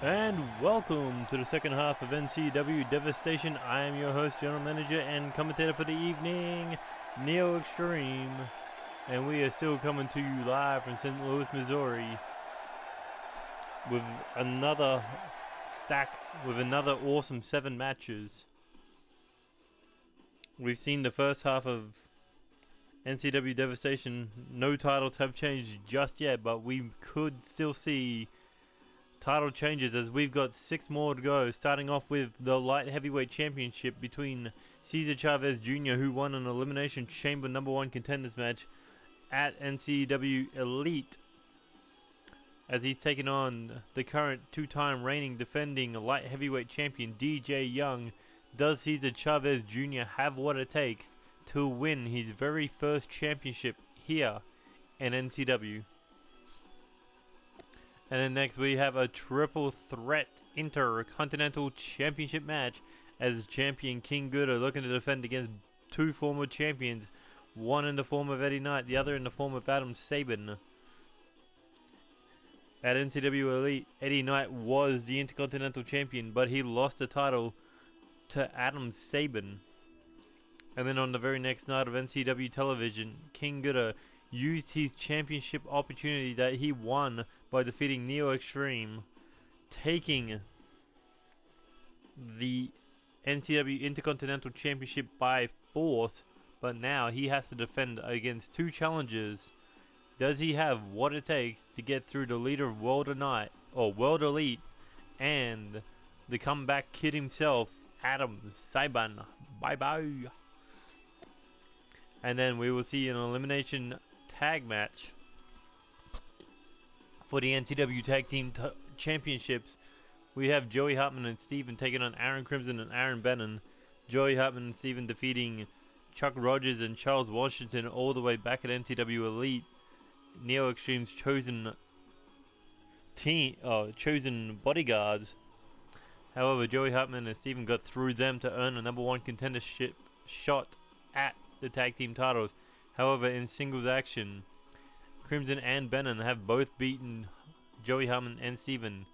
And welcome to the second half of NCW Devastation. I am your host, General Manager, and commentator for the evening, Neo Extreme. And we are still coming to you live from St. Louis, Missouri with another awesome 7 matches. We've seen the first half of NCW Devastation. No titles have changed just yet, but we could still see title changes as we've got 6 more to go, starting off with the light heavyweight championship between Cesar Chavez Jr., who won an Elimination Chamber #1 contenders match at NCW Elite, as he's taken on the current 2-time reigning defending light heavyweight champion DJ Young. Does Cesar Chavez Jr. have what it takes to win his very first championship here in NCW? And then next we have a triple threat intercontinental championship match as champion King Ghidorah looking to defend against 2 former champions, one in the form of Eddie Knight, the other in the form of Adam Sabin. At NCW Elite, Eddie Knight was the Intercontinental Champion, but he lost the title to Adam Sabin. And then on the very next night of NCW television, King Ghidorah used his championship opportunity that he won by defeating Neo Extreme, taking the NCW Intercontinental Championship by force, but now he has to defend against 2 challengers. Does he have what it takes to get through the leader of World Elite and the comeback kid himself, Adam Sabin? Bye bye. And then we will see an elimination tag match for the NCW Tag Team Championships. We have Joey Hartman and Steven taking on Aaron Crimson and Aaron Bennon. Joey Hartman and Steven defeating Chuck Rogers and Charles Washington all the way back at NCW Elite, Neo Extreme's chosen bodyguards. However, Joey Hartman and Steven got through them to earn a #1 contendership shot at the tag team titles. However, in singles action, Crimson and Bennon have both beaten Joey Hartman and Steven.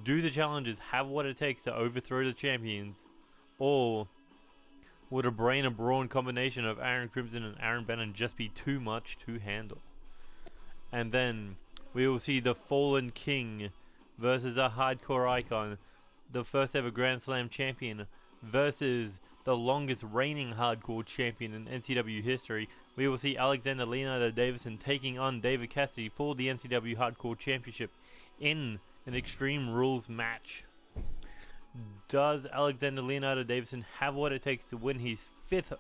Do the challengers have what it takes to overthrow the champions, or would a brain and brawn combination of Aaron Crimson and Aaron Bennon just be too much to handle? And then we will see the Fallen King versus a hardcore icon, the first ever Grand Slam champion versus the longest reigning hardcore champion in NCW history. We will see Alexander Leonardo Davison taking on David Cassidy for the NCW Hardcore Championship in an Extreme Rules match. Does Alexander Leonardo Davison have what it takes to win his 5th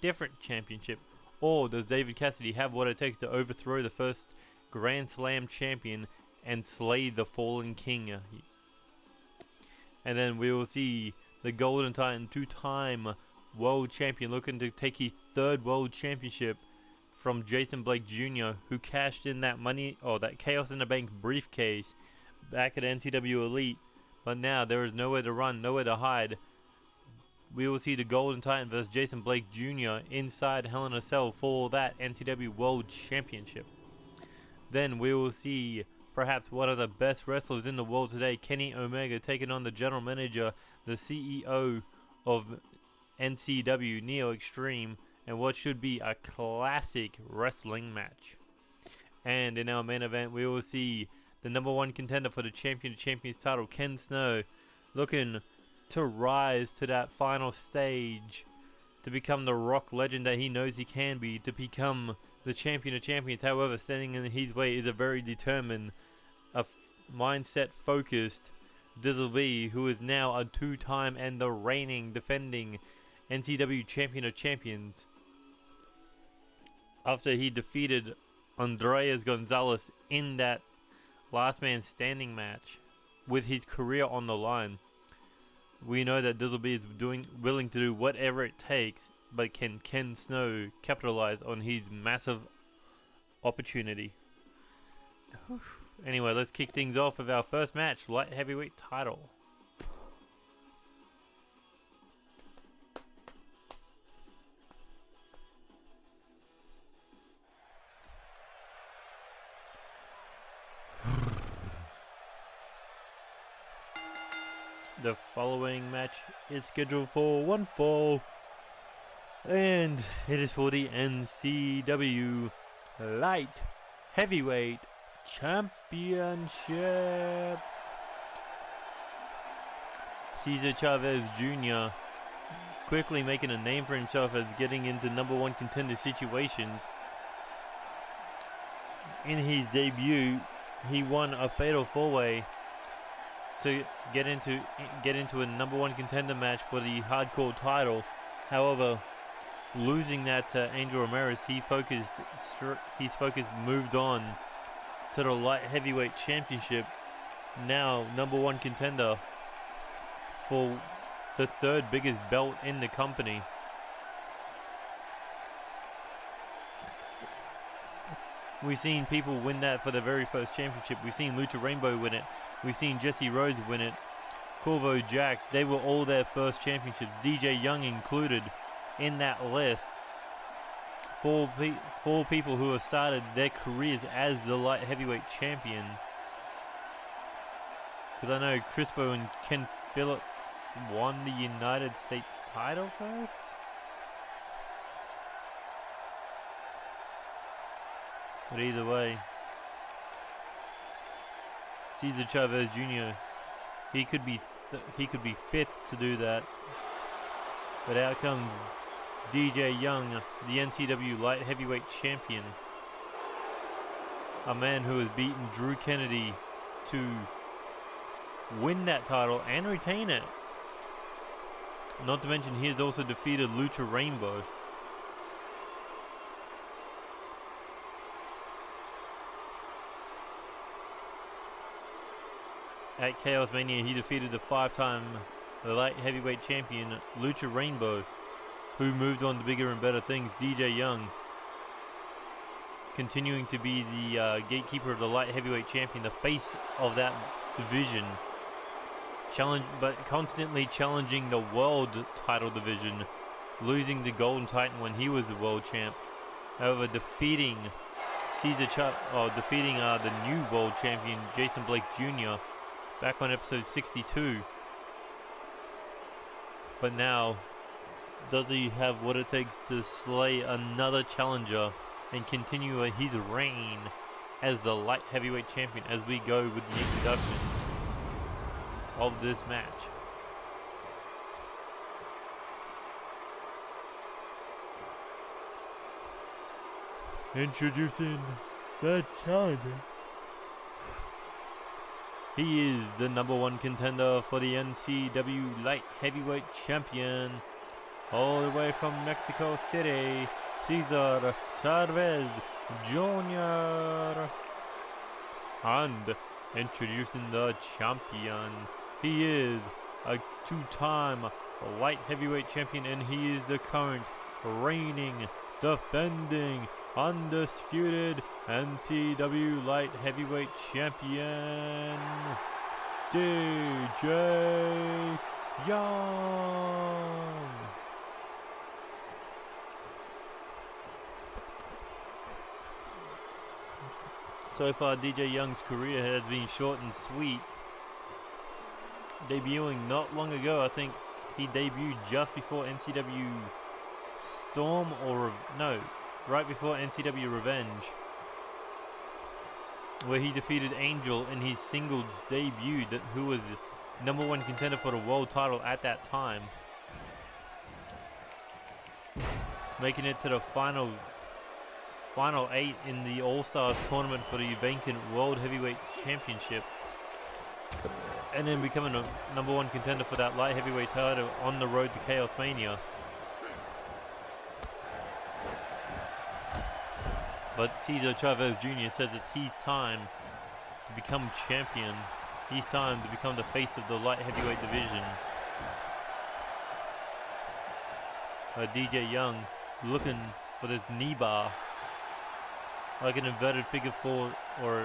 different championship? Or does David Cassidy have what it takes to overthrow the first Grand Slam champion and slay the Fallen King? And then we will see the Golden Titan 2-time world champion looking to take his 3rd world championship from Jason Blake Jr., who cashed in that that Chaos in the Bank briefcase back at NCW Elite, but now there is nowhere to run, nowhere to hide. We will see the Golden Titan versus Jason Blake Jr. inside Hell in a Cell for that NCW World Championship. Then we will see perhaps one of the best wrestlers in the world today, Kenny Omega, taking on the general manager, the CEO of NCW, Neo Extreme, and what should be a classic wrestling match. And in our main event, we will see the #1 contender for the Champion of Champions title, Ken Snow, looking to rise to that final stage, to become the Rock legend that he knows he can be, to become the Champion of Champions. However, standing in his way is a very determined, mindset-focused Dizzle B, who is now a 2-time and the reigning defending NCW Champion of Champions, after he defeated Andreas Gonzalez in that last man standing match with his career on the line. We know that Dizzle B is willing to do whatever it takes, but can Ken Snow capitalize on his massive opportunity? Anyway, let's kick things off with our first match, light heavyweight title. The following match is scheduled for one fall, and it is for the NCW Light Heavyweight Championship. Cesar Chavez Jr. quickly making a name for himself as getting into #1 contender situations. In his debut, he won a fatal 4-way to get into a #1 contender match for the hardcore title. However, losing that to Angel Ramirez, his focus moved on to the light heavyweight championship. Now #1 contender for the third biggest belt in the company. We've seen people win that for the very first championship. We've seen Lucha Rainbow win it. We've seen Jesse Rhodes win it. Corvo Jack, they were all their first championships. DJ Young included in that list. Four people who have started their careers as the light heavyweight champion. Because I know Crispo and Ken Phillips won the United States title first. But either way, Cesar Chavez Jr. he could be fifth to do that. But out comes DJ Young, the NCW light heavyweight champion, a man who has beaten Drew Kennedy to win that title and retain it. Not to mention he has also defeated Lucha Rainbow. At Chaos Mania, he defeated the 5-time light heavyweight champion Lucha Rainbow, who moved on to bigger and better things. DJ Young continuing to be the gatekeeper of the light heavyweight champion, the face of that division, but constantly challenging the world title division, losing the Golden Titan when he was the world champ. However, defeating the new world champion Jason Blake Jr. back on episode 62. But now, does he have what it takes to slay another challenger and continue his reign as the light heavyweight champion as we go with the introduction of this match? Introducing the challenger. He is the #1 contender for the NCW Light Heavyweight Champion, all the way from Mexico City, Cesar Chavez Jr. And introducing the champion, he is a 2-time Light Heavyweight Champion, and he is the current reigning, defending, undisputed NCW Light Heavyweight Champion, DJ Young. So far, DJ Young's career has been short and sweet. Debuting not long ago, I think he debuted just before NCW Storm, right before NCW Revenge, where he defeated Angel in his singles debut, who was #1 contender for the world title at that time, making it to the final 8 in the All-Stars tournament for the vacant World Heavyweight Championship, and then becoming a #1 contender for that light heavyweight title on the road to Chaos Mania. But Cesar Chavez Jr. says it's his time to become champion. His time to become the face of the light heavyweight division. DJ Young looking for this knee bar, like an inverted figure 4 or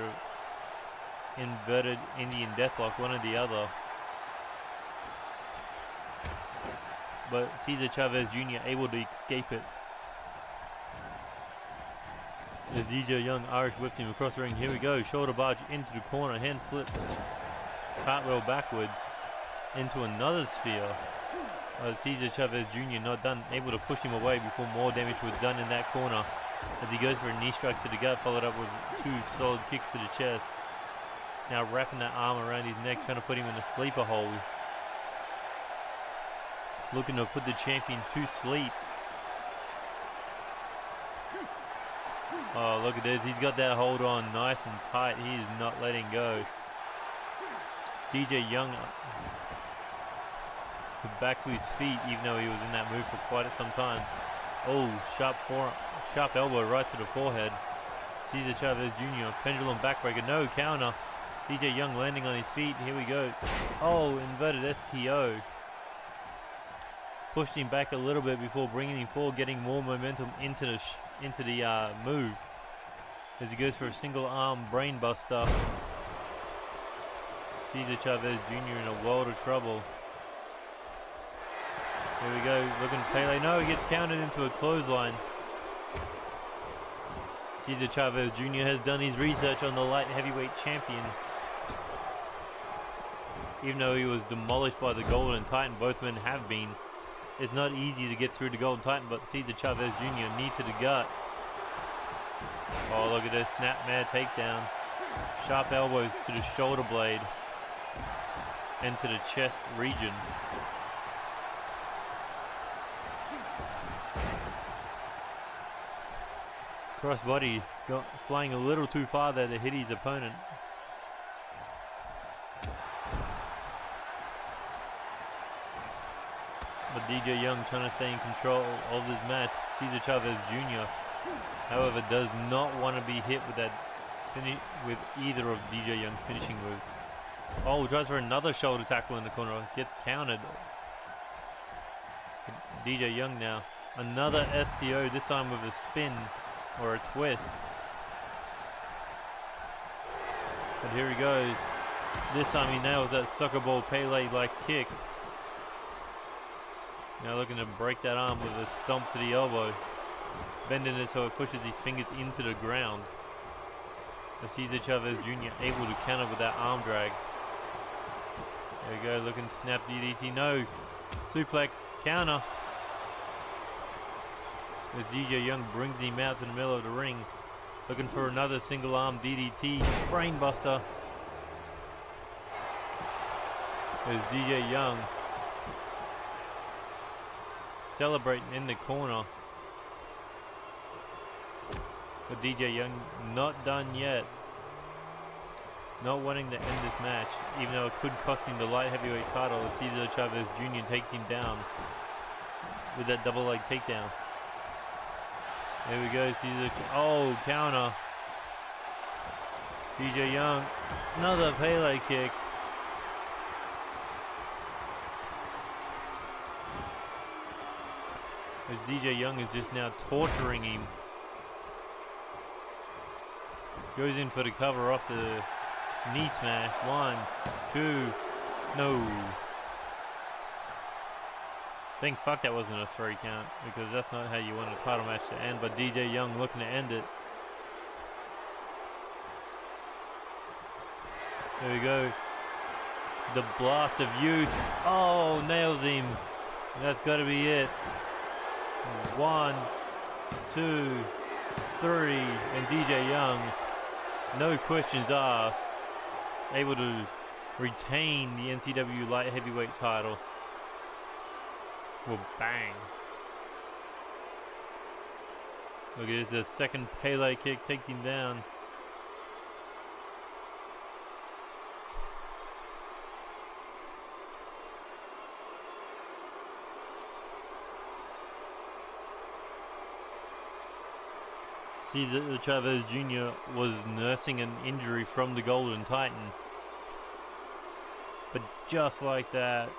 inverted Indian deathlock, one or the other. But Cesar Chavez Jr. able to escape it. As DJ Young Irish whips him across the ring. Here we go. Shoulder barge into the corner. Hand flip. Cartwheel backwards. into another spear. Cesar Chavez Jr. not done, able to push him away before more damage was done in that corner. As he goes for a knee strike to the gut, followed up with 2 solid kicks to the chest. Now wrapping that arm around his neck, trying to put him in a sleeper hold. Looking to put the champion to sleep. Oh, look at this. He's got that hold on nice and tight. He is not letting go. DJ Young back to his feet, even though he was in that move for quite some time. Oh, sharp elbow right to the forehead. Cesar Chavez Jr. pendulum backbreaker. No counter. DJ Young landing on his feet. Here we go. Oh, inverted STO. Pushed him back a little bit before bringing him forward, getting more momentum into the move. As he goes for a single arm brainbuster. Cesar Chavez Jr. in a world of trouble. Here we go, looking to Pele. No, he gets countered into a clothesline. Cesar Chavez Jr. has done his research on the light heavyweight champion. Even though he was demolished by the Golden Titan, both men have been. It's not easy to get through the Golden Titan, but Cesar Chavez Jr. knee to the gut. Oh, look at this snapmare takedown. Sharp elbows to the shoulder blade and to the chest region. Crossbody flying a little too far there to hit his opponent. But DJ Young trying to stay in control of this match. Cesar Chavez Jr. however does not want to be hit with that with either of DJ Young's finishing moves. Oh, tries for another shoulder tackle in the corner. Gets countered. DJ Young now. Another STO, this time with a spin or a twist. But here he goes. This time he nails that soccer ball Pele-like kick. Now looking to break that arm with a stomp to the elbow. Bending it so it pushes his fingers into the ground. So Cesar Chavez Jr. able to counter with that arm drag. There we go, looking snap DDT. No. Suplex. Counter. As DJ Young brings him out to the middle of the ring. Looking for another single arm DDT. Brainbuster. As DJ Young celebrating in the corner. But DJ Young not done yet. Not wanting to end this match, even though it could cost him the light heavyweight title. As Cesar Chavez Jr. takes him down with that double leg takedown. There we go, Cesar. Oh, counter. DJ Young, another Pele kick. As DJ Young is just now torturing him. Goes in for the cover off the knee smash. 1, 2, no. Thank fuck that wasn't a 3 count, because that's not how you want a title match to end. But DJ Young looking to end it. There we go. The blast of youth. Oh, nails him. That's got to be it. 1, 2, 3, and DJ Young, no questions asked, able to retain the NCW light heavyweight title. Well, bang. Look at this, the second Pele kick takes him down. Cesar Chavez Jr. was nursing an injury from the Golden Titan. But just like that,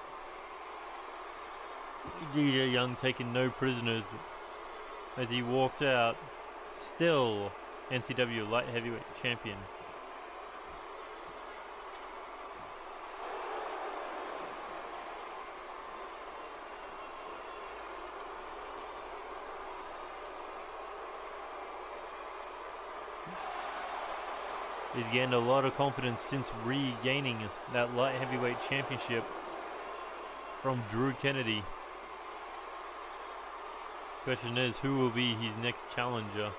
DJ Young taking no prisoners as he walks out, still NCW light heavyweight champion. He's gained a lot of confidence since regaining that light heavyweight championship from Drew Kennedy. Question is, who will be his next challenger?